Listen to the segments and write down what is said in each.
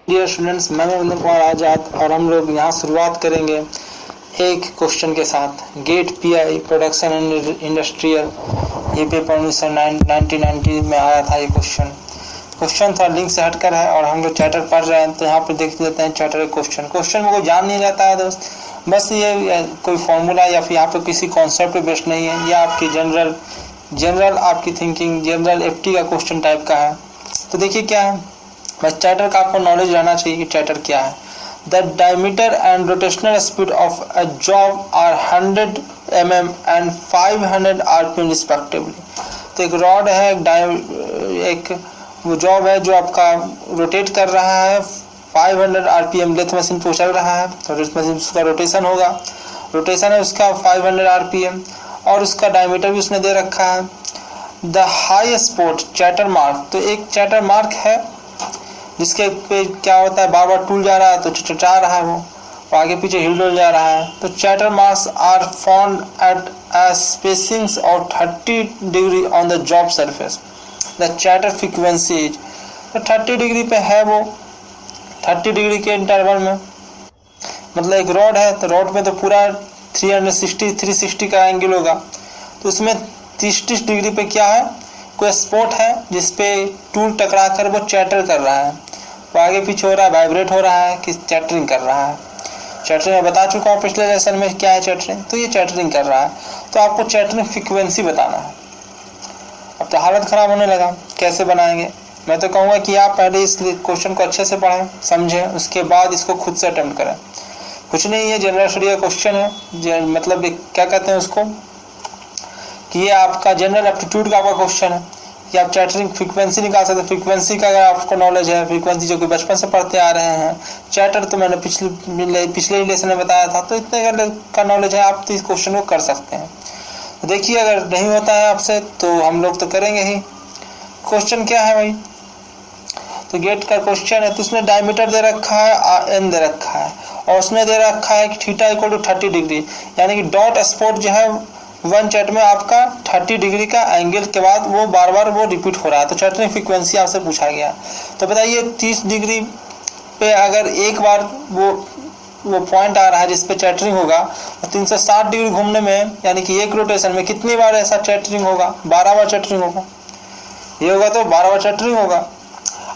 Dear students, मैं रविंद्र कुमार आजाद और हम लोग यहाँ शुरुआत करेंगे एक क्वेश्चन के साथ। GATE PI production and industrial, ये पेपर 1990 में आया था। ये क्वेश्चन थोड़ा लिंक से हटकर है और हम लोग चैप्टर पढ़ रहे हैं, तो यहाँ पे देख लेते हैं चैप्टर क्वेश्चन में कोई जान नहीं रहता है दोस्त, बस ये कोई फॉर्मूला या फिर यहाँ पे किसी कॉन्सेप्ट पे बेस्ड नहीं है, यह आपकी जनरल आपकी थिंकिंग जनरल एफटी का क्वेश्चन टाइप का है। तो देखिए क्या है, बस चैप्टर का आपको नॉलेज रहना चाहिए कि चैप्टर क्या है। The diameter and rotational speed of a job are 100 mm and 500 rpm respectively. तो एक रॉड है, एक वो जॉब है जो आपका रोटेट कर रहा है 500 rpm, लेथ मशीन पे चल रहा है, तो लेथ मशीन उसका रोटेशन है उसका 500 rpm और उसका डायमीटर भी उसने दे रखा है। The high spot chatter mark, तो एक चैटर मार्क है जिसके पे क्या होता है, बार बार टूल जा रहा है तो चचा रहा है, वो आगे पीछे हिल डुल जा रहा है। तो chatter marks are found at a spacings of 30 degree on the job surface. The chatter frequency is, तो 30 डिग्री पे है, वो 30 डिग्री के इंटरवल में, मतलब एक रॉड है तो रॉड में तो पूरा 360 का एंगल होगा, तो उसमें 30 डिग्री पे क्या है, कोई स्पॉट है जिसपे टूल टकरा कर वो चैटर कर रहा है, वो आगे पीछे हो रहा है, वाइब्रेट हो रहा है कि चैटरिंग कर रहा है। चैटरिंग मैं बता चुका हूँ पिछले लेसन में क्या है चैटरिंग, तो ये चैटरिंग कर रहा है, तो आपको चैटरिंग फ्रीक्वेंसी बताना है। अब तो हालत ख़राब होने लगा, कैसे बनाएंगे? मैं तो कहूँगा कि आप पहले इस क्वेश्चन को अच्छे से पढ़ें, समझें, उसके बाद इसको खुद से अटेम्प्ट करें। कुछ नहीं है, जनरल स्टडी का क्वेश्चन है, मतलब क्या कहते हैं उसको, कि ये आपका जनरल एप्टीट्यूड का आपका क्वेश्चन है कि आप चैटरिंग फ्रीक्वेंसी निकाल सकते हैं। फ्रीक्वेंसी का अगर आपको नॉलेज है, फ्रीक्वेंसी जो कि बचपन से पढ़ते आ रहे हैं, चैटर तो मैंने पिछले लेसन में बताया था, तो इतने का नॉलेज है, आप तो इस क्वेश्चन को कर सकते हैं। तो देखिए, अगर नहीं होता है आपसे तो हम लोग तो करेंगे ही। क्वेश्चन क्या है भाई, तो गेट का क्वेश्चन है, तो उसने डायमीटर दे रखा है, एन दे रखा है, और उसने दे रखा है कि थीटा इक्वल टू 30 डिग्री, यानी कि डॉट स्पॉट जो है वन चैट में आपका 30 डिग्री का एंगल के बाद वो बार बार वो रिपीट हो रहा है, तो चैटरिंग फ्रीक्वेंसी आपसे पूछा गया। तो बताइए 30 डिग्री पे अगर एक बार वो पॉइंट आ रहा है जिस पे चैटरिंग होगा, तो 360 डिग्री घूमने में, यानी कि एक रोटेशन में कितनी बार ऐसा चैटरिंग होगा, 12 बार चैटरिंग होगा, ये होगा तो 12 बार चैटरिंग होगा।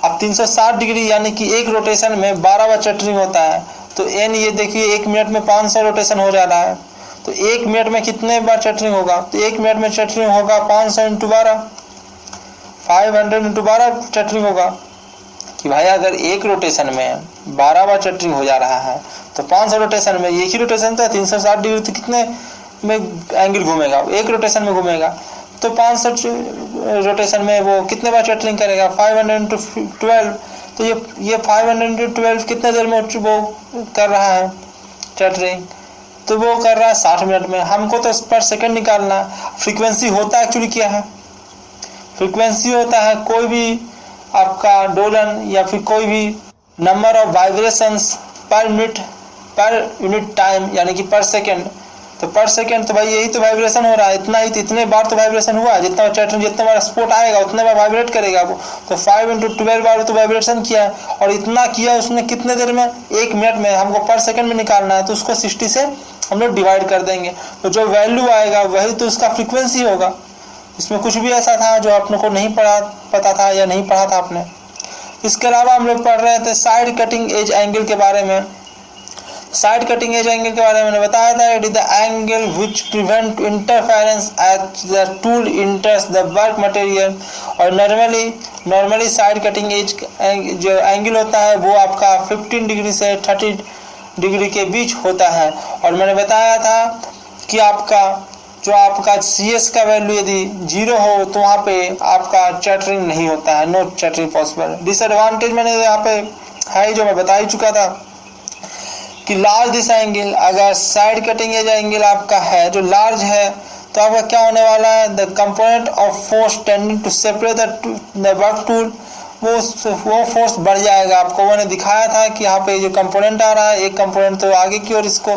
अब 360 डिग्री यानी कि एक रोटेशन में 12 बार चैटरिंग होता है, तो एन ये देखिए 1 मिनट में 500 रोटेशन हो जा रहा है, तो 1 मिनट में कितने बार चैटरिंग होगा, तो 1 मिनट में चैटरिंग होगा 500 × 12, 500 × 12 चैटरिंग होगा। कि भाई अगर एक रोटेशन में 12 बार चैटरिंग हो जा रहा है, तो 500 रोटेशन में, एक ही रोटेशन था 360 डिग्री, तो कितने में एंगल घूमेगा, एक रोटेशन में घूमेगा, तो 500 रोटेशन में वो कितने बार चैटरिंग करेगा, 500 × 12, तो ये 500 × 12 कितने देर में वो कर रहा है चैटरिंग, तो वो कर रहा है 60 मिनट में। हमको तो पर सेकंड निकालना है। फ्रीक्वेंसी होता है एक्चुअली क्या है, फ्रीक्वेंसी होता है कोई भी आपका डोलन या फिर कोई भी number of vibrations per unit time, यानी कि पर सेकंड। तो पर सेकंड तो भाई यही तो वाइब्रेशन हो रहा है, इतना ही तो, इतने बार तो वाइब्रेशन हुआ है, जितना चैटरिंग जितने बार स्पॉट आएगा उतने बार वाइब्रेट करेगा वो, तो 5 × 12 बार तो वाइब्रेशन किया है, और इतना किया उसने कितने देर में, 1 मिनट में। हमको पर सेकंड में निकालना है, तो उसको 60 से हम लोग डिवाइड कर देंगे, तो जो वैल्यू आएगा वही तो उसका फ्रीक्वेंसी होगा। इसमें कुछ भी ऐसा था जो आपने को नहीं पता था या नहीं पढ़ा था आपने। इसके अलावा हम लोग पढ़ रहे थे साइड कटिंग एज एंगल के बारे में। साइड कटिंग एज एंगल के बारे में मैंने बताया था, it is the angle which prevent interference at the tool इंटर्स the work material. और नॉर्मली साइड कटिंग एज जो एंगल होता है वो आपका 15 डिग्री से 30 डिग्री के बीच होता है। और मैंने बताया था कि आपका CS का वैल्यू यदि 0 हो तो वहाँ पे आपका चैटरिंग नहीं होता है, नो चैटरिंग पॉसिबल। डिसएडवांटेज मैंने यहाँ पे है जो मैं बता ही चुका था कि लार्ज दिस एंगल, अगर साइड कटिंग एज एंगल आपका है जो लार्ज है, तो आपका क्या होने वाला है, the component of force tending to separate the work tool, वो फोर्स बढ़ जाएगा। आपको मैंने दिखाया था कि यहाँ पे जो कंपोनेंट आ रहा है, एक कंपोनेंट तो आगे की ओर इसको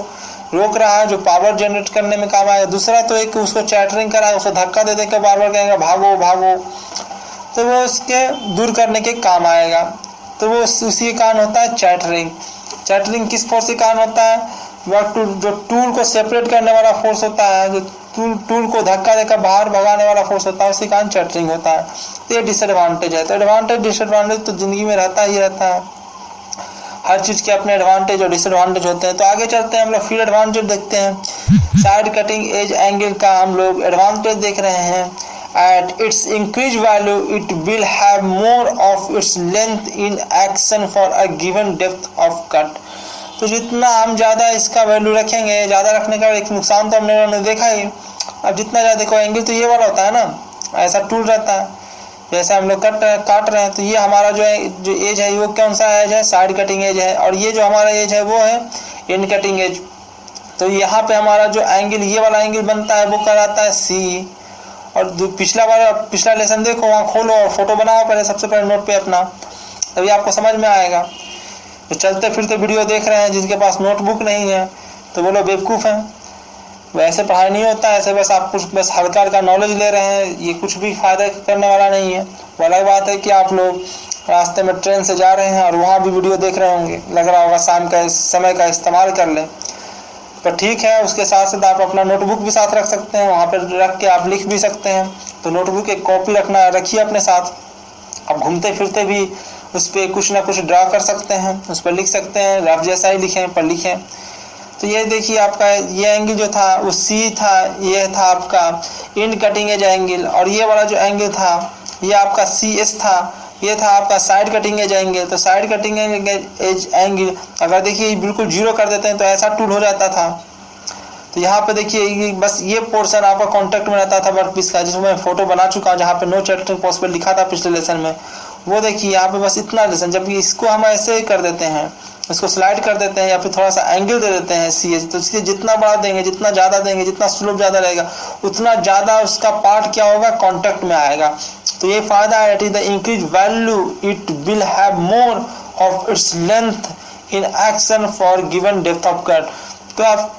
रोक रहा है जो पावर जनरेट करने में काम आएगा, दूसरा तो एक उसको चैटरिंग करा है, उसको धक्का दे बार बार कहेंगे भागो भागो, तो वो उसके दूर करने के काम आएगा। तो वो उसी के कारण होता है चैटरिंग। चैटरिंग किस फोर्स के कारण होता है? जो टूल को सेपरेट करने वाला फोर्स होता है, जो टूल को धक्का देकर बाहर भगाने वाला फोर्स होता है, उसी कारण चैटरिंग होता है। तो ये डिसएडवांटेज है। तो एडवांटेज डिसएडवांटेज तो जिंदगी में रहता ही रहता है, हर चीज के अपने एडवांटेज और डिसएडवांटेज होते हैं। तो आगे चलते हैं, हम लोग फिर एडवांटेज देखते हैं। साइड कटिंग एज एंगल का हम लोग एडवांटेज देख रहे हैं। At its increased value, it will have more of its length in action for a given depth of cut. तो जितना हम ज़्यादा इसका वैल्यू रखेंगे, ज़्यादा रखने का एक नुकसान तो हमने देखा ही। अब जितना ज़्यादा देखो, एंगल तो ये वाला होता है ना, ऐसा टूल रहता है, जैसे हम लोग काट रहे हैं, तो ये हमारा जो एज है वो कौन सा एज है? साइड कटिंग एज है। और ये जो हमारा एज है वो है इन कटिंग एज। तो यहाँ पे हमारा जो एंगल, ये वाला एंगल बनता है, वो कहलाता है सी। और पिछला लेसन देखो, वहाँ खोलो और फोटो बनाओ पहले, सबसे पहले नोट पे अपना, तभी आपको समझ में आएगा। तो चलते फिरते वीडियो देख रहे हैं, जिसके पास नोटबुक नहीं है तो वो लोग बेवकूफ़ हैं। वैसे पढ़ाई नहीं होता है, ऐसे बस आप कुछ बस हल्का हल्का नॉलेज ले रहे हैं, ये कुछ भी फायदा करने वाला नहीं है। वो अलग बात है कि आप लोग रास्ते में ट्रेन से जा रहे हैं और वहाँ भी वीडियो देख रहे होंगे, लग रहा होगा शाम का समय का इस्तेमाल कर लें, पर ठीक है, उसके साथ साथ आप अपना नोटबुक भी साथ रख सकते हैं, वहाँ पर रख के आप लिख भी सकते हैं। तो नोटबुक एक कॉपी रखिए अपने साथ, आप घूमते फिरते भी उस पर कुछ ना कुछ ड्रा कर सकते हैं, उस पर लिख सकते हैं, रफ जैसा ही लिखें पर लिखें। तो ये देखिए आपका ये एंगल जो था वो सी था, ये था आपका इन कटिंग एज एंगल, और ये वाला जो एंगल था ये आपका सी एस था, ये था आपका साइड कटिंग एज एंगल। तो साइड कटिंग एज एंगल अगर देखिए बिल्कुल जीरो कर देते हैं तो ऐसा टूल हो जाता था। तो यहाँ पे देखिए बस ये पोर्शन आपका कॉन्टेक्ट में रहता था वर्कपीस का, जिसमें मैं फोटो बना चुका हूँ, जहाँ पे नो चैटरिंग पॉसिबल लिखा था पिछले लेसन में। वो देखिए यहाँ पे बस इतना लेसन, जबकि इसको हम ऐसे ही कर देते हैं, इसको स्लाइड कर देते हैं या फिर थोड़ा सा एंगल दे देते हैं सी एच। तो इसलिए जितना बड़ा देंगे, जितना ज़्यादा देंगे, जितना स्लोप ज़्यादा रहेगा, उतना ज़्यादा उसका पार्ट क्या होगा? कॉन्टेक्ट में आएगा। तो ये फायदा है, it is the increase value, it will have more of its length in action for given depth of cut. तो आप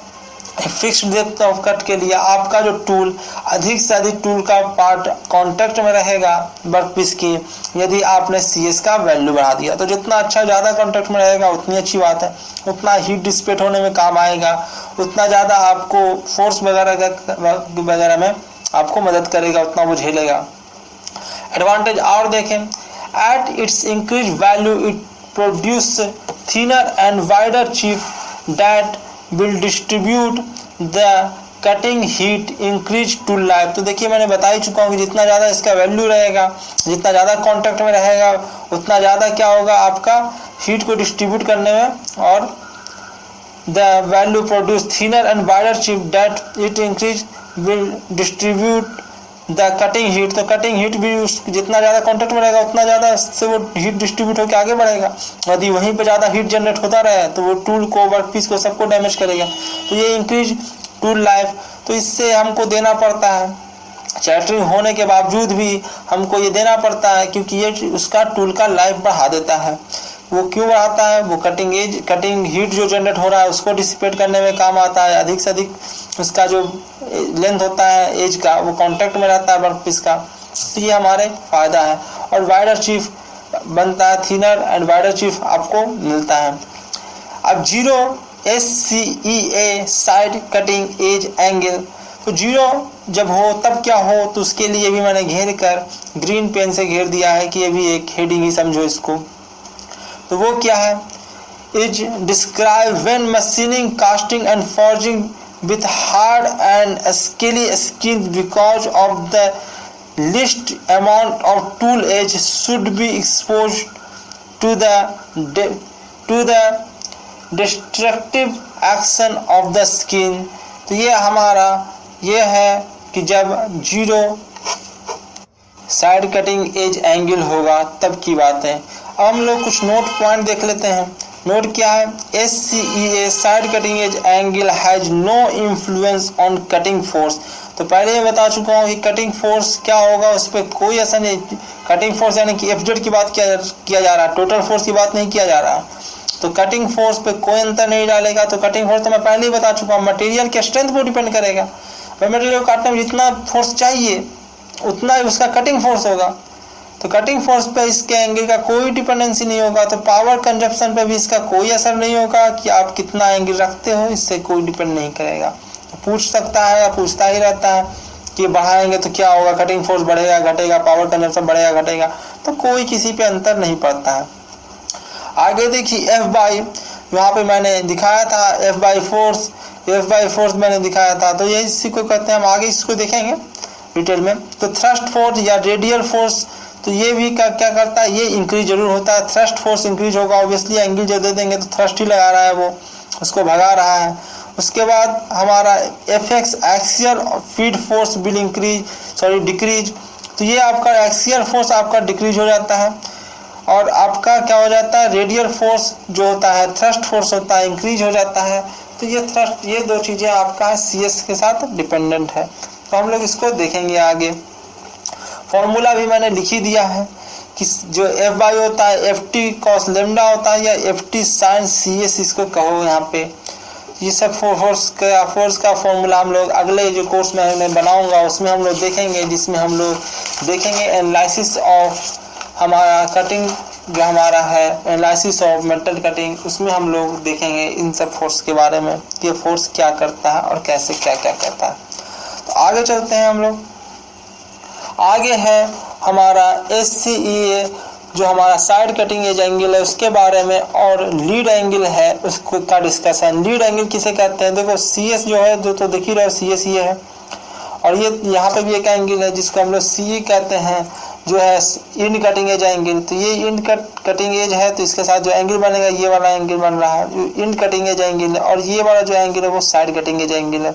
फिक्स्ड डेप्थ ऑफ कट के लिए आपका जो टूल, अधिक से अधिक टूल का पार्ट कांटेक्ट में रहेगा वर्कपीस की, यदि आपने सीएस का वैल्यू बढ़ा दिया। तो जितना अच्छा ज़्यादा कांटेक्ट में रहेगा उतनी अच्छी बात है, उतना हीट डिसिपेट होने में काम आएगा, उतना ज़्यादा आपको फोर्स वगैरह में आपको मदद करेगा, उतना वो झेलेगा। एडवांटेज और देखें, at its increase value it produce thinner and wider chip that will distribute the cutting heat increase to life। तो देखिए मैंने बता ही चुका हूँ कि जितना ज़्यादा इसका वैल्यू रहेगा, जितना ज़्यादा कांटेक्ट में रहेगा, उतना ज़्यादा क्या होगा आपका हीट को डिस्ट्रीब्यूट करने में, और the value produce thinner and wider chip that it increase will distribute the cutting heat. तो कटिंग हीट भी जितना ज़्यादा कांटेक्ट में रहेगा उतना ज़्यादा इससे वो हीट डिस्ट्रीब्यूट होकर आगे बढ़ेगा। यदि वहीं पे ज़्यादा हीट जनरेट होता रहे तो वो टूल को, वर्कपीस को, सबको डैमेज करेगा। तो ये इंक्रीज टूल लाइफ, तो इससे हमको देना पड़ता है, चैटरिंग होने के बावजूद भी हमको ये देना पड़ता है, क्योंकि ये उसका टूल का लाइफ बढ़ा देता है। वो क्यों बढ़ाता है? वो कटिंग हीट जो जनरेट हो रहा है उसको डिसिपेट करने में काम आता है। अधिक से अधिक उसका जो लेंथ होता है एज का, वो कांटेक्ट में रहता है वर्कपीस का, तो ये हमारे फायदा है। और वाइडर चीफ बनता है, थिनर एंड वाइडर चीफ आपको मिलता है। अब zero SCEA side cutting edge angle, तो जीरो जब हो तब क्या हो, तो उसके लिए भी मैंने घेर कर ग्रीन पेन से घेर दिया है कि ये भी एक हेडिंग ही समझो इसको। तो वो क्या है? Is describe when machining, casting and forging with hard and scaly skin because of the least amount of tool edge should be exposed to the destructive action of the skin। तो ये हमारा ये है कि जब zero side cutting edge angle होगा तब की बात है। अब हम लोग कुछ नोट पॉइंट देख लेते हैं। नोट क्या है? SCEA side cutting edge angle has no influence on cutting force. तो पहले ही बता चुका हूँ कि कटिंग फोर्स क्या होगा, उस पर कोई असर नहीं। कटिंग फोर्स यानी कि FZ की बात किया जा रहा है, टोटल फोर्स की बात नहीं किया जा रहा। तो कटिंग फोर्स पे कोई अंतर नहीं डालेगा। तो कटिंग फोर्स तो मैं पहले ही बता चुका हूँ, मटेरियल के स्ट्रेंथ पर डिपेंड करेगा। भाई मटेरियल को काटने में जितना फोर्स चाहिए उतना ही उसका कटिंग फोर्स होगा। तो कटिंग फोर्स पे इसके एंगल का कोई डिपेंडेंसी नहीं होगा, तो पावर कंजप्शन पे भी इसका कोई असर नहीं होगा कि आप कितना एंगल रखते हो, इससे कोई डिपेंड नहीं करेगा। तो पूछ सकता है या पूछता ही रहता है कि बढ़ाएंगे तो क्या होगा, कटिंग फोर्स बढ़ेगा घटेगा, पावर कंजप्शन बढ़ेगा घटेगा, तो कोई किसी पे अंतर नहीं पड़ता है। आगे देखिए एफ बाई, यहाँ पे मैंने दिखाया था एफ बाई फोर्स मैंने दिखाया था, तो ये इसी को कहते हैं, हम आगे इसको देखेंगे डिटेल में। तो थ्रस्ट फोर्स या रेडियल फोर्स, तो ये भी क्या करता है, ये इंक्रीज जरूर होता है। थ्रस्ट फोर्स इंक्रीज होगा, ऑब्वियसली एंगल जो दे देंगे तो थ्रस्ट ही लगा रहा है, वो उसको भगा रहा है। उसके बाद हमारा F x axial feed force will decrease, तो ये आपका एक्सियल फोर्स आपका डिक्रीज हो जाता है, और आपका क्या हो जाता है, रेडियल फोर्स जो होता है, थ्रस्ट फोर्स होता है, इंक्रीज हो जाता है। तो ये दो चीज़ें आपका सी एस के साथ डिपेंडेंट है। तो हम लोग इसको देखेंगे आगे। फॉर्मूला भी मैंने लिख ही दिया है कि जो एफ बाई होता है एफ टी कॉस लेमडा होता है, या F T sine C S इसको कहो यहाँ पे। ये सब फोर्स का फॉर्मूला हम लोग अगले जो कोर्स में मैं बनाऊंगा उसमें हम लोग देखेंगे, जिसमें हम लोग देखेंगे एनालिसिस ऑफ हमारा कटिंग, जो हमारा है एनालिसिस ऑफ मेटल कटिंग, उसमें हम लोग देखेंगे इन सब फोर्स के बारे में, ये फोर्स क्या करता है और कैसे क्या क्या करता है। तो आगे चलते हैं हम लोग। आगे है हमारा SCEA, जो हमारा साइड कटिंग एज एंगल है उसके बारे में, और लीड एंगल है उसको का डिस्कशन। लीड एंगल किसे कहते हैं, देखो CS जो है, जो तो देख ही रहे हो CS ये है, और ये यहाँ पे भी एक एंगल है जिसको हम लोग CE कहते हैं, जो है इंड कटिंग एज एंगल। तो ये इंड कटिंग एज है, तो इसके साथ जो एंगल बनेगा ये वाला एंगल बन रहा है, जो इंड कटिंग एज एंगल है, और ये वाला जो एंगल है वो साइड कटिंग एज एंगल है।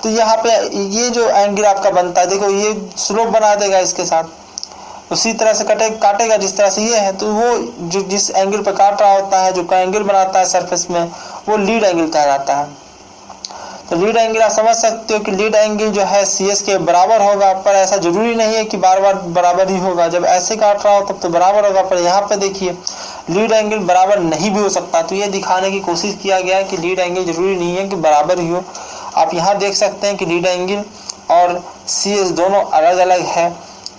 तो यहाँ पे ये जो एंगल आपका बनता है, देखो ये स्लोप बना देगा इसके साथ, उसी तरह से काटेगा जिस तरह से ये है, तो वो जो जिस एंगल पे काट रहा होता है, जो एंगल बनाता है सरफेस में, वो लीड एंगल कहलाता है। तो लीड एंगल आप समझ सकते हो कि लीड एंगल जो है CS के बराबर होगा, पर ऐसा जरूरी नहीं है कि बार बार बराबर ही होगा। जब ऐसे काट रहा हो तब तो बराबर होगा, पर यहाँ पे देखिए लीड एंगल बराबर नहीं भी हो सकता। तो ये दिखाने की कोशिश किया गया है कि लीड एंगल जरूरी नहीं है कि बराबर ही हो। आप यहाँ देख सकते हैं कि लीड एंगल और CS दोनों अलग अलग है।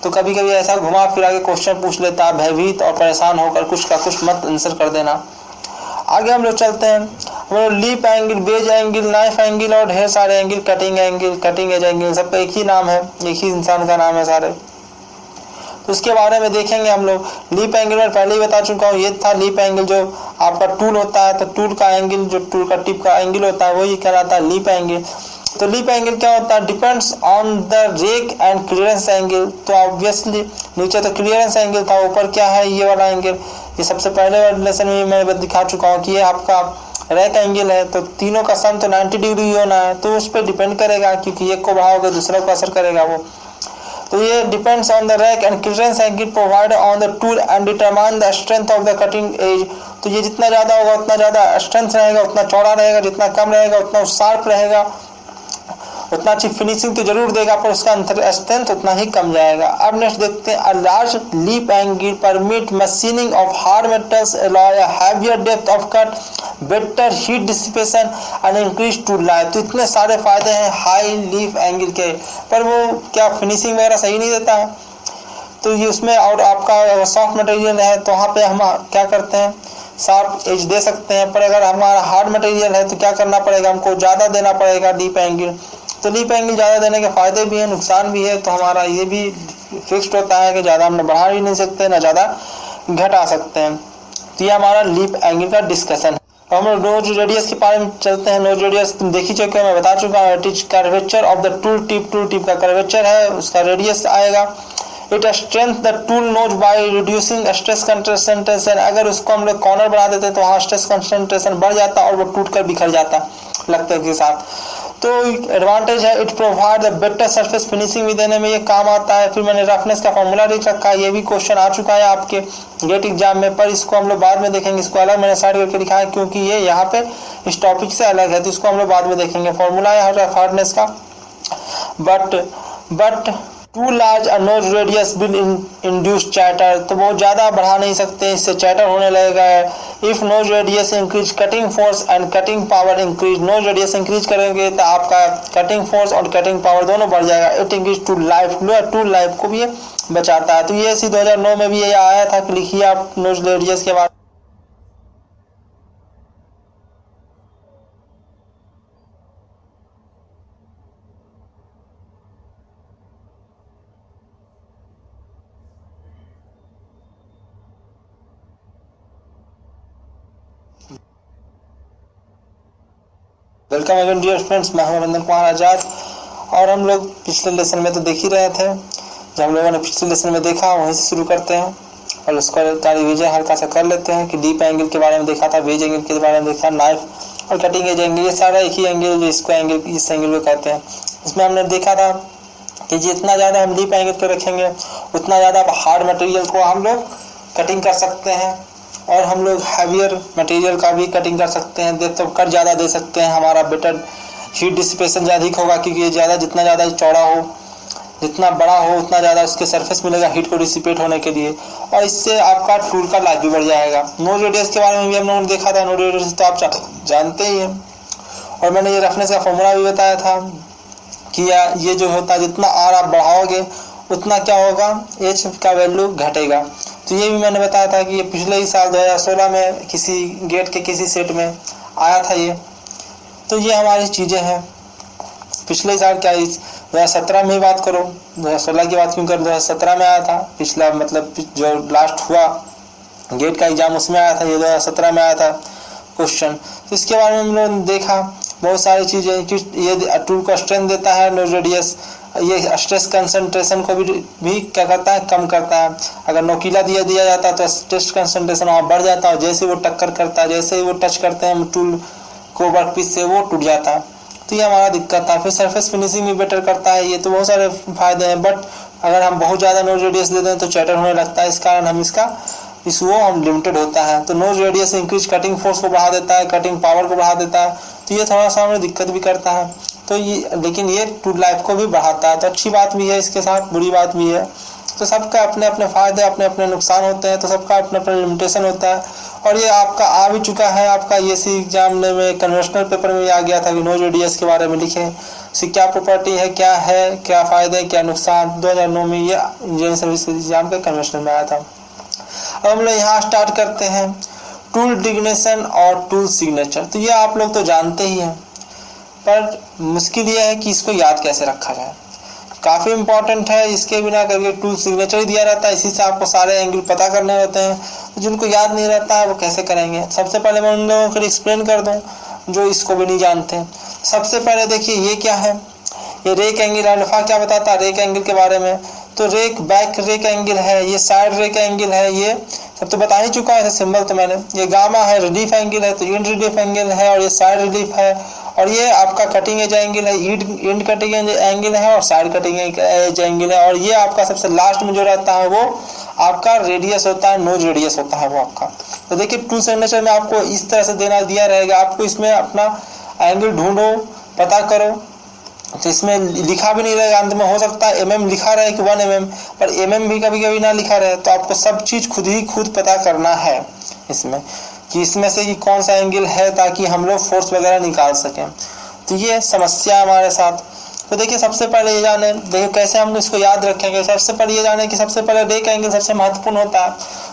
तो कभी कभी ऐसा घुमा फिरा के क्वेश्चन पूछ लेता है, भयभीत और परेशान होकर कुछ का कुछ मत आंसर कर देना। आगे हम लोग चलते हैं। Lip angle, wedge angle, knife angle और ढेर सारे angle, cutting angle, cutting edge angle, सबका एक ही नाम है, एक ही इंसान का नाम है सारे। तो उसके बारे में देखेंगे हम लोग। लीप एंगल में पहले ही बता चुका हूँ, ये था लीप एंगल, जो आपका टूल होता है, तो टूल का एंगल, जो टूल का टिप का एंगल होता है वही कहलाता है लीप एंगल। तो लीप एंगल क्या होता है, depends on the rake and clearance angle. तो ऑब्वियसली नीचे तो क्लियरेंस एंगल था, ऊपर क्या है ये वाला एंगल। ये सबसे पहले वाले लेसन में मैं दिखा चुका हूँ कि ये आपका रैक एंगल है, तो तीनों का सम तो 90 डिग्री होना है, तो उस पर डिपेंड करेगा, क्योंकि एक को बढ़ाओगे दूसरे को असर करेगा वो। तो ये depends on the rack and clearance angle provide on the tool and determine the strength of the cutting edge. तो ये जितना ज़्यादा होगा उतना ज़्यादा स्ट्रेंथ रहेगा, उतना चौड़ा रहेगा, जितना कम रहेगा उतना शार्प रहेगा, उतना अच्छी फिनिशिंग तो जरूर देगा, पर उसका स्ट्रेंथ उतना ही कम जाएगा। अब नेक्स्ट देखते हैं, a large leap angle permit machining of hard metals, allow a heavier depth of cut, better heat dissipation and increase tool life. तो इतने सारे फायदे हैं हाई लीप एंगल के, पर वो क्या फिनिशिंग वगैरह सही नहीं देता है। तो ये उसमें, और आपका सॉफ्ट मटेरियल है तो वहाँ पे हम क्या करते हैं, शार्प एज दे सकते हैं, पर अगर हमारा हार्ड मटेरियल है तो क्या करना पड़ेगा, हमको ज़्यादा देना पड़ेगा लीप एंगल। तो लीप एंगल ज़्यादा देने के फायदे भी हैं, नुकसान भी है। तो हमारा ये भी फिक्स्ड होता है कि ज़्यादा हम बढ़ा भी नहीं सकते, ना ज़्यादा घटा सकते हैं। तो ये हमारा लीप एंगल का डिस्कशन है। तो हम लोग नोज रेडियस के बारे में चलते हैं। नोज रेडियस तुम देख ही चुके हो, मैं बता चुका हूँ। It is curvature of the tool tip, tool tip का कर्वेचर है, उसका रेडियस आएगा। It strength the tool nose by reducing stress concentration. अगर उसको हम लोग कॉर्नर बना देते हैं तो वहाँ स्ट्रेस कंसंट्रेशन बढ़ जाता और वो टूट कर बिखर जाता लगते के साथ। तो एडवांटेज है, it provide the better surface finishing भी देने में ये काम आता है। फिर मैंने रफनेस का फॉर्मूला लिख रखा है, ये भी क्वेश्चन आ चुका है आपके गेट एग्जाम में, पर इसको हम लोग बाद में देखेंगे। इसको अलग मैंने साइड करके लिखा है क्योंकि ये यहाँ पे इस टॉपिक से अलग है, तो इसको हम लोग बाद में देखेंगे। फॉर्मूला है हार्डनेस का, but too large a nose radius will induce chatter. तो बहुत ज़्यादा बढ़ा नहीं सकते, इससे चैटर होने लगेगा। If nose radius increase cutting force and cutting power increase. Nose radius increase करेंगे तो आपका कटिंग फोर्स और कटिंग पावर दोनों बढ़ जाएगा। It increase tool life, tool life को भी बचाता है। तो ये इसी 2009 में भी ये आया था कि लिखिए आप नोज रेडियस के बारे वेलकम अगेन डियर फ्रेंड्स, मैं हूं वंदन कुमार आजाद। और हम लोग पिछले लेसन में तो देख ही रहे थे, जो हम लोगों ने पिछले लेसन में देखा वहीं से शुरू करते हैं और उसका रिवीजन हल्का सा कर लेते हैं कि डीप एंगल के बारे में देखा था, वेज एंगल के बारे में देखा, नाइफ और कटिंग एज एंगल, ये सारा एक ही एंगल जो इसको एंगल इस एंगल को कहते हैं। इसमें हमने देखा था कि जितना ज़्यादा हम डीप एंगल पे रखेंगे उतना ज़्यादा हार्ड मटेरियल को हम लोग कटिंग कर सकते हैं और हम लोग हैवियर मटेरियल का भी कटिंग कर सकते हैं, तो कट ज़्यादा दे सकते हैं। हमारा बेटर हीट डिसिपेशन अधिक होगा क्योंकि ये ज़्यादा जितना ज़्यादा चौड़ा हो, जितना बड़ा हो, उतना ज़्यादा उसके सरफेस मिलेगा हीट को डिसिपेट होने के लिए और इससे आपका टूल का लाइफ भी बढ़ जाएगा। नोज रेडियस के बारे में भी हम लोगों ने देखा था। नोज रेडियस तो आप जानते ही हैं और मैंने ये रफनेस का फॉर्मूला भी बताया था कि ये जो होता है जितना आर आप बढ़ाओगे उतना क्या होगा, एच का वैल्यू घटेगा। तो ये भी मैंने बताया था कि ये पिछले ही साल 2016 में किसी गेट के किसी सेट में आया था ये। तो ये हमारी चीज़ें हैं पिछले साल, क्या इस 2017 में ही बात करो, 2016 की बात क्यों कर, 2017 में आया था पिछला, मतलब जो लास्ट हुआ गेट का एग्जाम उसमें आया था, ये 2017 में आया था क्वेश्चन। तो इसके बारे में हम लोगों ने देखा बहुत सारी चीज़ें। ये टूल को स्ट्रेंथ देता है नोज रेडियस, ये स्ट्रेस कंसंट्रेशन को भी क्या करता है, कम करता है। अगर नोकीला दिया जाता है तो स्ट्रेस कंसंट्रेशन वहाँ बढ़ जाता है और जैसे वो टक्कर करता है, जैसे ही वो टच करते हैं टूल को वर्क पीस से, वो टूट जाता है। तो ये हमारा दिक्कत था। फिर सरफेस फिनिशिंग भी बेटर करता है, ये तो बहुत सारे फायदे हैं। बट अगर हम बहुत ज़्यादा नोज रेडियस दे दें तो चैटर होने लगता है, इस कारण हम हम लिमिटेड होता है। तो knows radius increase cutting force को बढ़ा देता है, कटिंग पावर को बढ़ा देता है, तो ये थोड़ा सा हमें दिक्कत भी करता है। तो ये लेकिन ये टूल लाइफ को भी बढ़ाता है, तो अच्छी बात भी है इसके साथ, बुरी बात भी है। तो सबका अपने अपने फ़ायदे, अपने अपने नुकसान होते हैं, तो सबका अपना अपना लिमिटेशन होता है। और ये आपका आ भी चुका है, आपका एसी एग्जाम में कन्वेंशनल पेपर में आ गया था कि नोज रेडियस के बारे में लिखें, इसकी क्या प्रॉपर्टी है, क्या फ़ायदे, क्या नुकसान। 2009 में ये इंजीनियरिंग सर्विस एग्जाम के कन्वेंशनल में आया था। अब हम लोग यहाँ स्टार्ट करते हैं टूल डिग्नेशन और टूल सिग्नेचर। तो ये आप लोग तो जानते ही हैं, पर मुश्किल ये है कि इसको याद कैसे रखा जाए। काफ़ी इंपॉर्टेंट है, इसके बिना करके टूल सिग्नेचर ही दिया रहता है, इसी से आपको सारे एंगल पता करने होते हैं। तो जिनको याद नहीं रहता है वो कैसे करेंगे। सबसे पहले मैं उन लोगों को एक्सप्लेन कर दूं जो इसको भी नहीं जानते। सबसे पहले देखिए ये क्या है, ये रेक एंगल अल्फा क्या बताता है रेक एंगल के बारे में। तो रेक बैक रेक एंगल है, ये साइड रेक एंगल है, ये सब तो बता ही चुका है सिंबल तो मैंने। ये गामा है, रिलीफ एंगल है, तो इंड रिलीफ एंगल है और ये साइड रिलीफ है। और ये आपका कटिंग एज एंगल है, इंड कटिंग एंगल है और साइड कटिंग एज एंगल है। और ये आपका सबसे लास्ट में जो रहता है वो आपका रेडियस होता है, नोज रेडियस होता है वो आपका। तो देखिए टूल सिग्नेचर में आपको इस तरह से दिया रहेगा, आपको इसमें अपना एंगल ढूंढो, पता करो। तो इसमें लिखा भी नहीं रहेगा, अंत में हो सकता है mm लिखा रहे कि 1 mm, पर mm भी कभी कभी ना लिखा रहे। तो आपको सब चीज़ खुद पता करना है इसमें कि इसमें से कि कौन सा एंगल है, ताकि हम लोग फोर्स वगैरह निकाल सकें। तो ये समस्या है हमारे साथ। तो देखिए सबसे पहले ये जाने, देखिए कैसे हम इसको याद रखेंगे। सबसे पहले ये जाने कि सबसे पहले रेक एंगल सबसे महत्वपूर्ण होता है,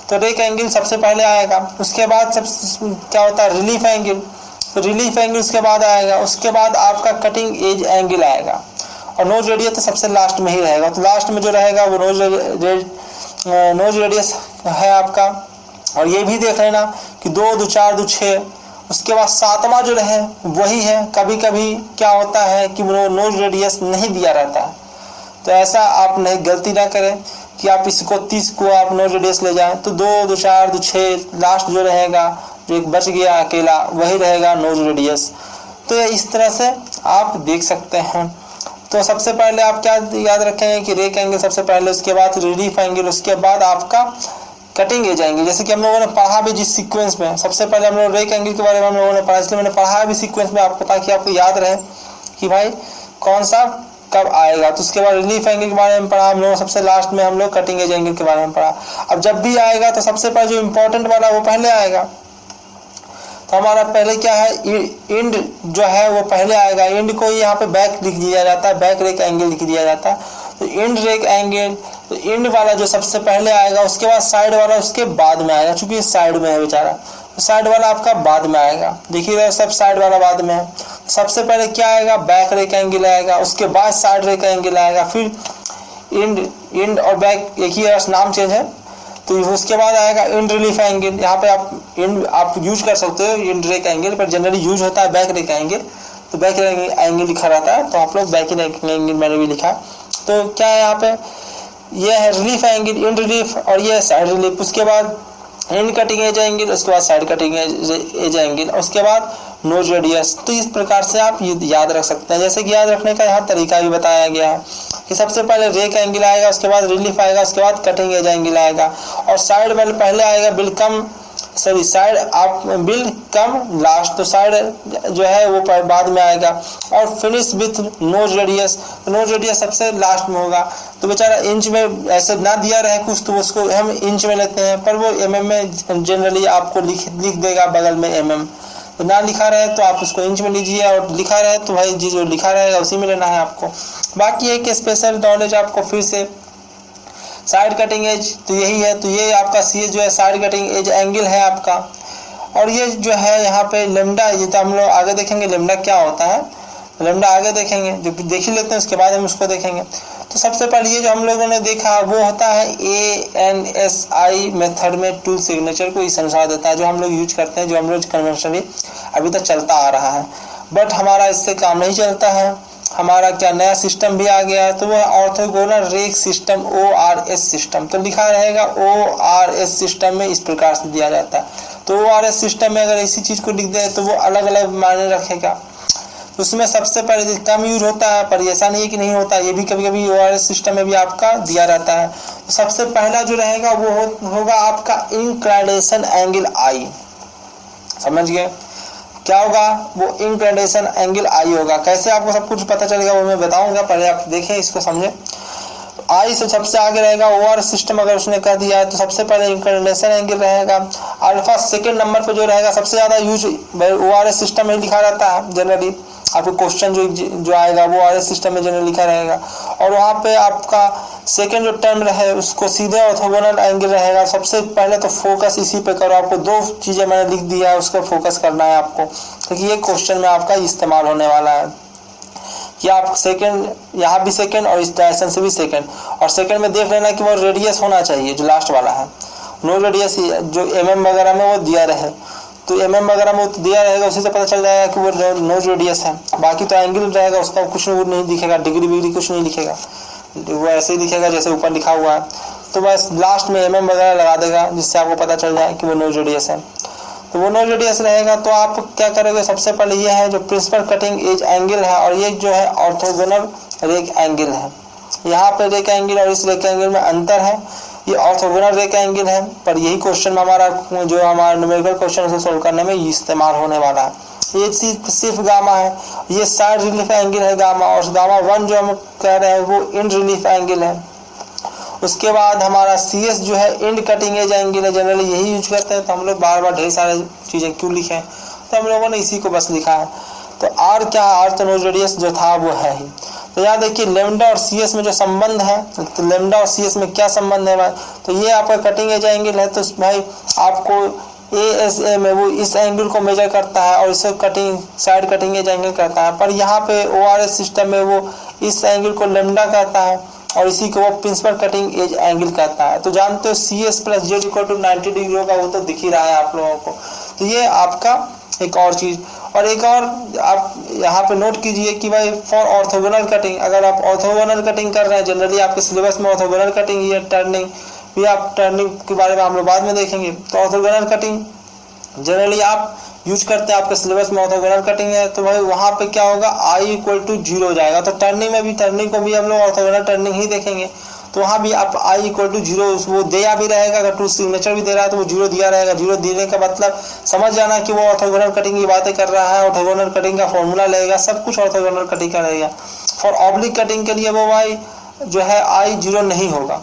तो रेक एंगल सबसे पहले आएगा। उसके बाद क्या होता है, रिलीफ एंगल, तो रिलीफ एंगल उसके बाद आएगा। उसके बाद आपका कटिंग एज एंगल आएगा और नोज रेडियस तो सबसे लास्ट में ही रहेगा। तो लास्ट में जो रहेगा वो नोज रेडियस है आपका। और ये भी देख लेना कि 2, 2, 4, 2, 6, उसके बाद 7वां जो रहे वही है। कभी कभी क्या होता है कि नोज रेडियस नहीं दिया रहता है, तो ऐसा आप नहीं गलती ना करें कि आप इसको 30 को आप नोज रेडियस ले जाएं। तो 2, 2, 4, 2, 6 लास्ट जो रहेगा, जो एक बच गया अकेला, वही रहेगा नोज रेडियस। तो इस तरह से आप देख सकते हैं। तो सबसे पहले आप क्या याद रखेंगे कि रेक एंगल सबसे पहले, उसके बाद रिलीफ एंगल, उसके बाद आपका कटिंग एज एंगल। जैसे कि हम लोगों ने पढ़ा भी जिस सीक्वेंस में, सबसे पहले हम लोग रेक एंगल के बारे में हम लोगों ने पढ़ा, इसलिए मैंने पढ़ा भी सीक्वेंस में आपको, ताकि आपको याद रहे कि भाई कौन सा कब आएगा। तो उसके बाद रिलीफ एंगल के बारे में पढ़ा हम लोग, सबसे लास्ट में हम लोग कटिंग एज एंगल के बारे में पढ़ा। अब जब भी आएगा तो सबसे पहले जो इम्पोर्टेंट वाला वो पहले आएगा। तो हमारा पहले क्या है, इंड जो है वो पहले आएगा। इंड को यहाँ पे बैक लिख दिया जाता है, बैक रेक एंगल लिख दिया जाता है। तो इंड रेक एंगल, तो इंड वाला जो सबसे पहले आएगा, उसके बाद साइड वाला उसके बाद में आएगा, क्योंकि साइड में है बेचारा, तो साइड वाला आपका बाद में आएगा। देखिएगा सब साइड वाला बाद में है। सबसे पहले क्या आएगा, बैक रेक एंगल आएगा, उसके बाद साइड रेक एंगल आएगा, फिर इंड और बैक एक ही नाम चेंज है, तो उसके बाद आएगा इंड रिलीफ एंगल। यहाँ पे आप इंड आप यूज कर सकते हो इंड रेक एंगल, पर जनरली यूज होता है बैक रेक एंगल, तो बैक रेक एंगल लिखा रहता है, तो आप लोग बैक रेक एंगल मैंने भी लिखा। तो क्या है यहाँ पे, ये है रिलीफ एंगल, इंड रिलीफ, और ये है साइड रिलीफ। उसके बाद इंड कटिंग एज एंगल, उसके बाद साइड कटिंग एज एंगल, उसके बाद नोज रेडियस। तो इस प्रकार से आप याद रख सकते हैं। जैसे कि याद रखने का यहाँ तरीका भी बताया गया है कि सबसे पहले रेक एंगल आएगा, उसके बाद रिलीफ आएगा, उसके बाद कटिंग एज एंगल आएगा, और साइड में पहले आएगा साइड आप बिल कम लास्ट, तो साइड जो है वो बाद में आएगा, और finish with nose radius, nose radius सबसे लास्ट में होगा। तो बेचारा इंच में ऐसे ना दिया रहे कुछ, तो उसको हम इंच में लेते हैं, पर वो mm में जनरली आपको लिख देगा बगल में mm, तो ना लिखा रहे तो आप उसको इंच में लीजिए, और लिखा रहे तो भाई जी जो लिखा रहेगा उसी में लेना है आपको। बाकी एक स्पेशल नॉलेज आपको फिर से, साइड कटिंग एज तो यही है, तो ये आपका सी जो है साइड कटिंग एज एंगल है आपका। और ये जो है यहाँ पे लेमडा, ये तो हम लोग आगे देखेंगे लेमडा क्या होता है, लेमडा आगे देखेंगे, जो देख ही लेते हैं उसके बाद हम उसको देखेंगे। तो सबसे पहले ये जो हम लोगों ने देखा वो होता है ANSI मेथड में टूल सिग्नेचर को इस अनुसार देता है, जो हम लोग यूज करते हैं, जो हम लोग कन्वेंशनली अभी तक चलता आ रहा है। बट हमारा इससे काम नहीं चलता है, हमारा क्या नया सिस्टम भी आ गया है, तो वो orthogonal rake system ORS system, तो लिखा रहेगा ORS सिस्टम में इस प्रकार से दिया जाता है। तो ORS सिस्टम में अगर इसी चीज को लिख दे तो वो अलग अलग मायने रखेगा। उसमें सबसे पहले कम यूज होता है, पर ऐसा नहीं है कि नहीं होता, ये भी कभी कभी ORS सिस्टम में भी आपका दिया रहता है। तो सबसे पहला जो रहेगा वो होगा आपका इंक्लिनेशन एंगल I, समझ गए क्या होगा, वो इंक्लिनेशन एंगल I होगा। कैसे आपको सब कुछ पता चलेगा वो मैं बताऊंगा, पहले आप देखें इसको समझे। I से सबसे आगे रहेगा ORS सिस्टम, अगर उसने कर दिया है तो सबसे पहले इंक्लिनेशन एंगल रहेगा। अल्फा सेकंड नंबर पे जो रहेगा, सबसे ज्यादा यूज ORS सिस्टम में लिखा रहता है जनरली, आपको क्वेश्चन जो आएगा वो ORS सिस्टम में जनरली लिखा रहेगा। और वहाँ पे आपका सेकंड जो टर्म रहे उसको सीधे ऑर्थोगोनल एंगल रहेगा। सबसे पहले तो फोकस इसी पे करो, आपको दो चीजें मैंने लिख दिया है, उसको फोकस करना है आपको, क्योंकि ये क्वेश्चन में आपका इस्तेमाल होने वाला है कि आप सेकंड, यहाँ भी सेकंड और इस डायरेक्शन से भी सेकंड, और सेकंड में देख लेना कि वो रेडियस होना चाहिए जो लास्ट वाला है, नो रेडियस जो mm वगैरह में वो दिया रहे, तो mm वगैरह में वो दिया रहेगा, उसी से पता चल जाएगा कि वो नो रेडियस है। बाकी तो एंगल रहेगा उसका कुछ नहीं दिखेगा, डिग्री विग्री कुछ नहीं दिखेगा, वो ऐसे ही दिखेगा जैसे ऊपर लिखा हुआ है। तो बस लास्ट में mm वगैरह लगा देगा जिससे आपको पता चल जाए कि वो नो रेडियस है। तो वो नो रेडियस रहेगा, तो आप क्या करोगे, सबसे पहले ये है जो प्रिंसिपल कटिंग एज एंगल है, और ये जो है ऑर्थोगोनल रेक एंगल है। यहाँ पे रेक एंगल और इस रेक एंगल में अंतर है, ये ऑर्थोगोनल रेक एंगल है, पर यही क्वेश्चन में हमारा जो हमारा न्यूमेरिकल क्वेश्चन से सोल्व करने में इस्तेमाल होने वाला है। ये सिर्फ गामा है, ये साइड रिलीफ एंगल है गामा, और गामा 1 जो हम कह रहे हैं वो इंड रिलीफ एंगल है। उसके बाद हमारा CS जो है इंड कटिंग एज एंगल है, जनरली यही यूज करते हैं, तो हम लोग बार बार ढेर सारे चीजें क्यों लिखे, तो हम लोगों ने इसी को बस लिखा है। तो R क्या है, R तो नो रेडियस जो था वो है ही। तो यहाँ देखिए लेमडा और CS में जो संबंध है, तो लेमडा और CS में क्या संबंध है भाई, तो ये आपका कटिंग एज एंगल है, तो भाई आपको ASA में वो इस एंगल को मेजर करता है और इसे cutting side cutting edge angle करता है, पर यहाँ पे ORS सिस्टम में वो इस एंगल को लेमडा कहता है और इसी को वो प्रिंसिपल कटिंग एज एंगल कहता है। तो जानते हो CS प्लस Z = 90 डिग्री होगा, वो तो दिख ही रहा है आप लोगों को। तो ये आपका एक और चीज, और एक और आप यहाँ पे नोट कीजिए कि भाई फॉर ऑर्थोगोनल कटिंग, अगर आप ऑर्थोगोनल कटिंग कर रहे हैं, जनरली आपके सिलेबस में ऑर्थोगोनल कटिंग या टर्निंग भी, आप टर्निंग के बारे में हम लोग बाद में देखेंगे। तो ऑर्थोगोनल कटिंग जनरली आप यूज करते हैं, आपके सिलेबस में ऑर्थोगोनल कटिंग है, तो भाई वहाँ पे क्या होगा, I = 0 हो जाएगा। तो टर्निंग में भी, टर्निंग को भी हम लोग ऑर्थोगोनल टर्निंग ही देखेंगे, तो वहाँ भी आप I = 0 वो दिया भी रहेगा, अगर टू सिग्नेचर भी दे रहा है तो वो 0 दिया रहेगा। 0 देने का मतलब समझ जाना कि वो ऑर्थोगोनल कटिंग की बातें कर रहा है, ऑर्थोगोनल कटिंग का फॉर्मूला लेगा, सब कुछ ऑर्थोगोनल कटिंग का रहेगा। फॉर ऑब्लिक कटिंग के लिए वो भाई जो है I 0 नहीं होगा,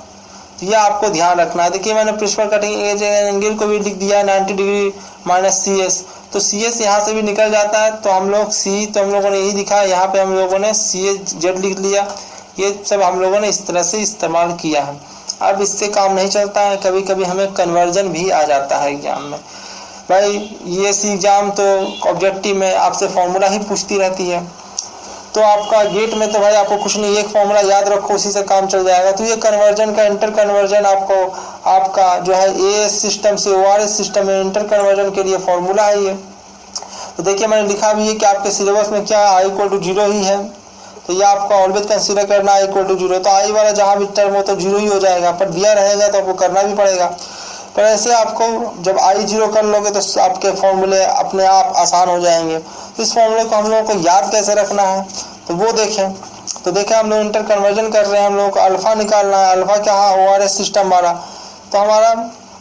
तो ये आपको ध्यान रखना है। देखिए मैंने प्रिंसिपल कटिंग एज एंगल को भी लिख दिया 90 डिग्री माइनस CS, तो CS यहाँ से भी निकल जाता है, तो हम लोग तो हम लोगों ने यही लिखा है, यहाँ पे हम लोगों ने CZ लिख लिया, ये सब हम लोगों ने इस तरह से इस्तेमाल किया है। अब इससे काम नहीं चलता है, कभी कभी हमें कन्वर्जन भी आ जाता है एग्जाम में। भाई ये एग्जाम तो ऑब्जेक्टिव में आपसे फॉर्मूला ही पूछती रहती है, तो आपका गेट में तो भाई आपको कुछ नहीं, एक फॉर्मूला याद रखो, उसी से काम चल जाएगा। तो ये कन्वर्जन का इंटर कन्वर्जन आपको आपका जो है एएस सिस्टम से ओआरएस सिस्टम में इंटर कन्वर्जन के लिए फॉर्मूला है ये। तो देखिए मैंने लिखा भी है कि आपके सिलेबस में क्या i = 0 ही है, तो ये आपको ऑलवेज कंसीडर करना i = 0। तो आई वाला जहाँ भी टर्म हो तो 0 ही हो जाएगा, पर दिया रहेगा तो आपको करना भी पड़ेगा। पर ऐसे आपको जब i 0 कर लोगे तो आपके फॉर्मूले अपने आप आसान हो जाएंगे। तो इस फॉर्मूले को हम लोगों को याद कैसे रखना है तो वो देखें। तो देखें हम लोग इंटर कन्वर्जन कर रहे हैं, हम लोगों को अल्फा निकालना है। अल्फा क्या है, ओआरएस सिस्टम वाला, तो हमारा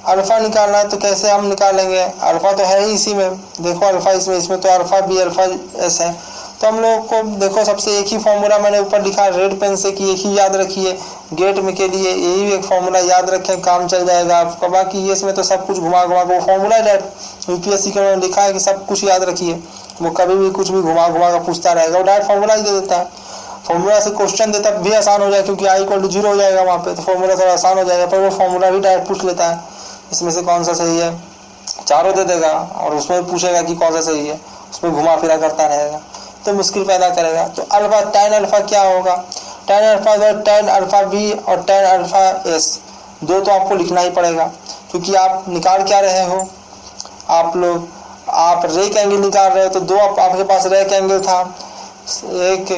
अल्फा निकालना है। तो कैसे हम निकालेंगे, अल्फा तो है ही इसी में, देखो अल्फा इसमें तो अल्फा बी अल्फा एस है। तो हम लोग को देखो सबसे एक ही फॉर्मूला मैंने ऊपर लिखा है रेड पेन से कि एक ही याद रखिए गेट में के लिए, यही एक फॉर्मूला याद रखें, काम चल जाएगा आपका। बाकी ये इसमें तो सब कुछ घुमा घुमा के वो फॉर्मूला डायरेक्ट यूपीएससी के मैंने लिखा है कि सब कुछ याद रखिए, वो कभी भी कुछ भी घुमा घुमा कर पूछता रहेगा, वो डायरेक्ट फॉर्मूला ही दे देता है। फॉर्मूला से क्वेश्चन देता भी आसान हो जाए क्योंकि i = 0 हो जाएगा वहाँ पे, तो फॉर्मूला थोड़ा आसान हो जाएगा, पर वो फॉर्मूला भी डायरेक्ट पूछ लेता है इसमें से कौन सा सही है, चारों दे देगा और उसमें पूछेगा कि कौन सा सही है, उसमें घुमा फिरा करता रहेगा तो मुश्किल पैदा करेगा। तो अल्फा tan अल्फा क्या होगा, tan alpha tan alpha B और tan अल्फा एस, दो तो आपको लिखना ही पड़ेगा क्योंकि आप निकाल क्या रहे हो, आप रेक एंगल निकाल रहे हो। तो दो आपके पास रेक एंगल था, एक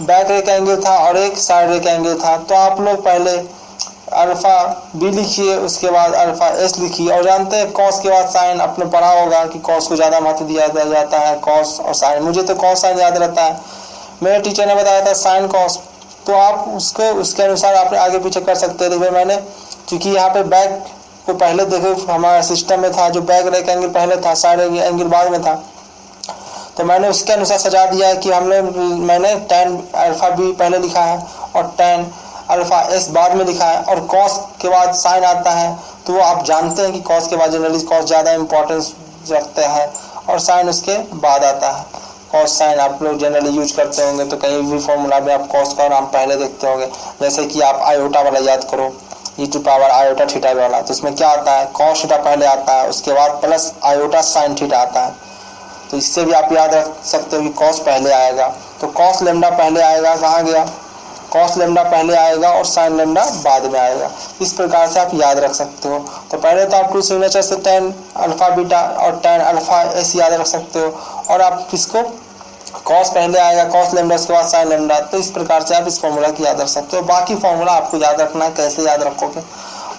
बैक रेक एंगल था और एक साइड रेक एंगल था। तो आप लोग पहले अल्फा बी लिखिए, उसके बाद अल्फा एस लिखिए। और जानते हैं कॉस के बाद साइन, आपने पढ़ा होगा कि कॉस को ज़्यादा महत्व दिया जाता है, कॉस और साइन। मुझे तो कॉस साइन याद रहता है, मेरे टीचर ने बताया था साइन कॉस, तो आप उसको उसके अनुसार आप आगे पीछे कर सकते हैं। देखिए मैंने क्योंकि यहाँ पे बैक को पहले देखो हमारा सिस्टम में था, जो बैक रेक एंगल पहले था, साइड एंगल बाद में था, तो मैंने उसके अनुसार सजा दिया है कि मैंने tan अल्फा बी पहले लिखा है और tan अल्फा एस बाद में लिखा है, और कॉस के बाद साइन आता है। तो वो आप जानते हैं कि कॉस के बाद जनरली कॉस ज़्यादा इंपॉर्टेंस रखता है और साइन उसके बाद आता है। कॉस साइन आप लोग जनरली यूज करते होंगे, तो कहीं भी फॉर्मूला में आप कॉस का नाम पहले देखते होंगे। जैसे कि आप आयोटा वाला याद करो, e⁻ आयोटा थीटा वाला, तो उसमें क्या आता है, कॉस थीटा पहले आता है, उसके बाद प्लस आयोटा साइन थीटा आता है। तो इससे भी आप याद रख सकते हो कि कॉस पहले आएगा, तो कॉस लेमडा पहले आएगा, कहाँ गया, कॉस लेमडा पहले आएगा और साइन लेमडा बाद में आएगा। इस प्रकार से आप याद रख सकते हो। तो पहले तो आप टू सिग्नेचर से tan अल्फा बीटा और tan अल्फा एस याद रख सकते हो, और आप इसको कॉस पहले आएगा, कॉस लेमडा उसके बाद साइन लेमडा। तो इस प्रकार से आप इस फॉर्मूला की याद रख सकते हो। बाकी फॉर्मूला आपको याद रखना है, कैसे याद रखोगे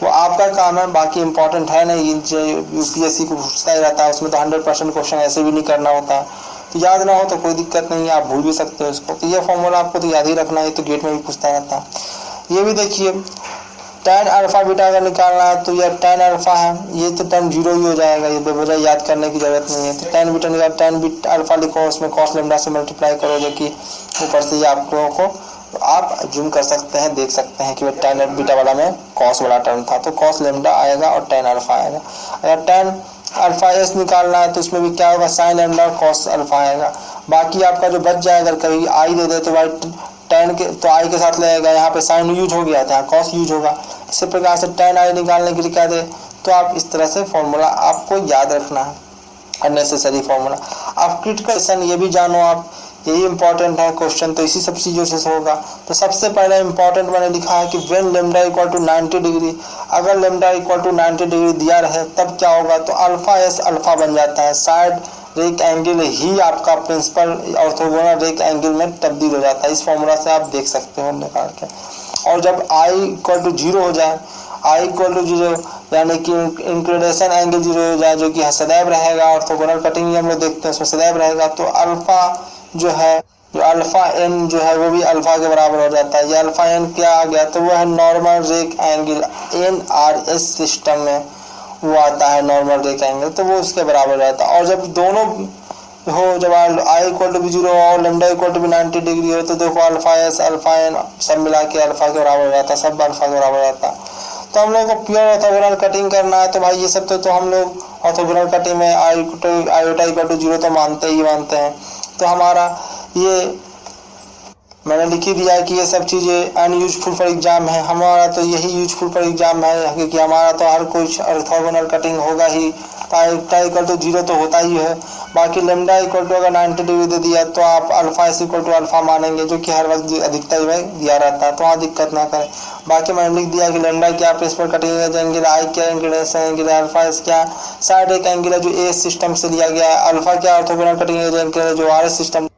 वो आपका काम है, बाकी इंपॉर्टेंट है नहीं। जो यूपीएससी को पूछता ही रहता है, उसमें तो 100% क्वेश्चन ऐसे भी नहीं करना होता है, तो याद ना हो तो कोई दिक्कत नहीं है, आप भूल भी सकते हो इसको। तो ये फॉर्मूला आपको तो याद ही रखना है, तो गेट में भी पूछता रहता है। ये भी देखिए tan अल्फा बीटा अगर निकालना है तो यह tan अल्फा है, ये तो tan 0 ही हो जाएगा, ये बेवजह याद करने की जरूरत नहीं है। तो tan बीटा निकाल, tan बीटा अल्फा लिखो, उसमें कॉस लेमडा से मल्टीप्लाई करोगे कि ऊपर से ये आप लोगों को तो आप जूम कर सकते हैं, देख सकते हैं कि वो tan बीटा वाला में कॉस वाला टर्म था, तो कॉस लेमडा आएगा और tan अल्फा आएगा। अगर tan अल्फा एस निकालना है तो उसमें भी क्या होगा, साइन लेमडा और कॉस अल्फा आएगा। बाकी आपका जो बच जाए, अगर कभी आई दे दे तो भाई tan के तो आई के साथ लगेगा, यहाँ पे साइन यूज हो गया था, कॉस यूज होगा। इसी प्रकार से tan आई निकालने के लिए क्या दे, तो आप इस तरह से फॉर्मूला आपको याद रखना है, अननेसेसरी फॉर्मूला। आप क्रिटिकल ये भी जानो, आप यही इंपॉर्टेंट है क्वेश्चन, तो इसी सब चीज़ों से होगा। तो सबसे पहले इंपॉर्टेंट मैंने लिखा है कि व्हेन लेमडा = 90 डिग्री, अगर लेमडा = 90 डिग्री दिया रहे तब क्या होगा, तो अल्फा एस अल्फा बन जाता है, साइड रेक एंगल ही आपका प्रिंसिपल ऑर्थोगोनल रेक एंगल में तब्दील हो जाता है। इस फॉर्मूला से आप देख सकते हो निकाल के। और जब i = 0 हो जाए, i = 0 यानी कि इंक्लिनेशन एंगल 0 हो जाए, जो कि सदैव रहेगा, ऑर्थोगोनल कटिंग हम लोग देखते हैं उसमें सदैव रहेगा, तो अल्फा जो है, जो अल्फा एन जो है वो भी अल्फा के बराबर हो जाता है। ये अल्फा एन क्या आ गया, तो वो है normal rake angle, NRS system में वो आता है नॉर्मल रेक एंगल, तो वो उसके बराबर रहता है। और जब दोनों हो, जब i = 0 और लेमडा = 90 डिग्री हो, तो देखो अल्फा एस अल्फा एन सब मिला के अल्फा के बराबर हो जाता है, सब अल्फा के बराबर रहता है। तो हम लोग को प्योर ऑर्थोगोनल कटिंग करना है, तो भाई ये सब तो हम लोग ऑर्थोगोनल कटिंग में आयोटा = 0 तो मानते हैं। तो हमारा ये मैंने लिख ही दिया है कि ये सब चीज़ें अनयूजफुल फॉर एग्जाम है। हमारा तो यही यूजफुल फॉर एग्जाम है, क्योंकि हमारा तो हर कुछ ऑर्थोगोनल कटिंग होगा ही। पाई इक्वल टू 0 तो होता ही है। बाकी लेमडा इक्वल टू अगर 90 डिग्री दे दिया तो आप alpha is equal to alpha मानेंगे, जो कि हर वक्त अधिकतर में दिया रहता है, तो वहाँ दिक्कत ना करें। बाकी मैंने लिख दिया कि लेमडा क्या, प्रिंसिपल कटिंग एज एंगल, आई क्या angle, S angle, alpha S क्या साइड एक एंगल है जो ए सिस्टम से लिया गया है, अल्फा क्या ऑर्थोगोनल कटिंग एज एंगल है जो आर एस सिस्टम